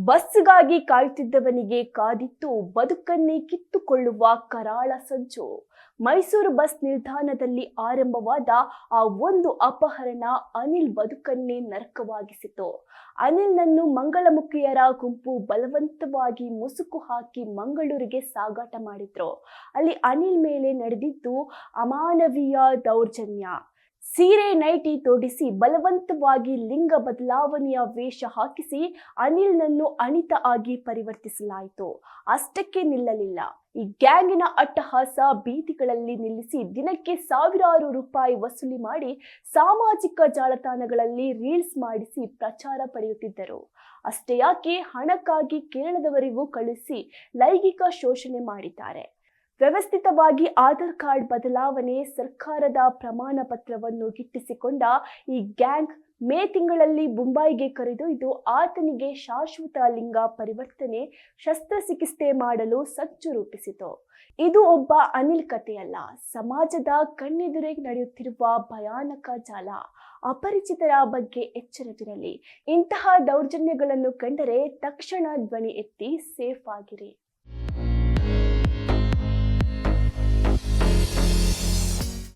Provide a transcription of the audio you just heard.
ಬಸ್ಗಾಗಿ ಕಾಯುತ್ತಿದ್ದವನಿಗೆ ಕಾದಿತ್ತು ಬದುಕನ್ನೇ ಕಿತ್ತುಕೊಳ್ಳುವ ಕರಾಳ ಸಂಚು. ಮೈಸೂರು ಬಸ್ ನಿಲ್ದಾಣದಲ್ಲಿ ಆರಂಭವಾದ ಆ ಒಂದು ಅಪಹರಣ ಅನಿಲ್ ಬದುಕನ್ನೇ ನರಕವಾಗಿಸಿತು. ಅನಿಲ್ನನ್ನು ಮಂಗಳಮುಖಿಯರ ಗುಂಪು ಬಲವಂತವಾಗಿ ಮುಸುಕು ಹಾಕಿ ಮಂಗಳೂರಿಗೆ ಸಾಗಾಟ ಮಾಡಿದ್ರು. ಅಲ್ಲಿ ಅನಿಲ್ ಮೇಲೆ ನಡೆದಿದ್ದು ಅಮಾನವೀಯ ದೌರ್ಜನ್ಯ. ಸೀರೆ ನೈಟಿ ತೊಡಿಸಿ ಬಲವಂತವಾಗಿ ಲಿಂಗ ಬದಲಾವಣೆಯ ವೇಷ ಹಾಕಿಸಿ ಅನಿಲ್ನನ್ನು ಅನಿತ ಆಗಿ ಪರಿವರ್ತಿಸಲಾಯಿತು. ಅಷ್ಟಕ್ಕೆ ನಿಲ್ಲಲಿಲ್ಲ. ಈ ಗ್ಯಾಂಗಿನ ಅಟ್ಟಹಾಸ ಬೀದಿಗಳಲ್ಲಿ ನಿಲ್ಲಿಸಿ ದಿನಕ್ಕೆ ಸಾವಿರಾರು ರೂಪಾಯಿ ವಸೂಲಿ ಮಾಡಿ ಸಾಮಾಜಿಕ ಜಾಲತಾಣಗಳಲ್ಲಿ ರೀಲ್ಸ್ ಮಾಡಿಸಿ ಪ್ರಚಾರ ಪಡೆಯುತ್ತಿದ್ದರು. ಅಷ್ಟೇ ಯಾಕೆ, ಹಣಕ್ಕಾಗಿ ಕೇರಳದವರೆಗೂ ಕಳುಹಿಸಿ ಲೈಂಗಿಕ ಶೋಷಣೆ ಮಾಡಿದ್ದಾರೆ. ವ್ಯವಸ್ಥಿತವಾಗಿ ಆಧಾರ್ ಕಾರ್ಡ್ ಬದಲಾವಣೆ, ಸರ್ಕಾರದ ಪ್ರಮಾಣ ಪತ್ರವನ್ನು ಗಿಟ್ಟಿಸಿಕೊಂಡ ಈ ಗ್ಯಾಂಗ್ ಮೇ ತಿಂಗಳಲ್ಲಿ ಮುಂಬೈಗೆ ಕರೆದೊಯ್ದು ಆತನಿಗೆ ಶಾಶ್ವತ ಲಿಂಗ ಪರಿವರ್ತನೆ ಶಸ್ತ್ರಚಿಕಿತ್ಸೆ ಮಾಡಲು ಸಜ್ಜು ರೂಪಿಸಿತು. ಇದು ಒಬ್ಬ ಅನಿಲ್ ಕಥೆಯಲ್ಲ, ಸಮಾಜದ ಕಣ್ಣೆದುರೇ ನಡೆಯುತ್ತಿರುವ ಭಯಾನಕ ಜಾಲ. ಅಪರಿಚಿತರ ಬಗ್ಗೆ ಎಚ್ಚರವಿರಲಿ. ಇಂತಹ ದೌರ್ಜನ್ಯಗಳನ್ನು ಕಂಡರೆ ತಕ್ಷಣ ಧ್ವನಿ ಎತ್ತಿ ಸೇಫ್ ಆಗಿರಿ.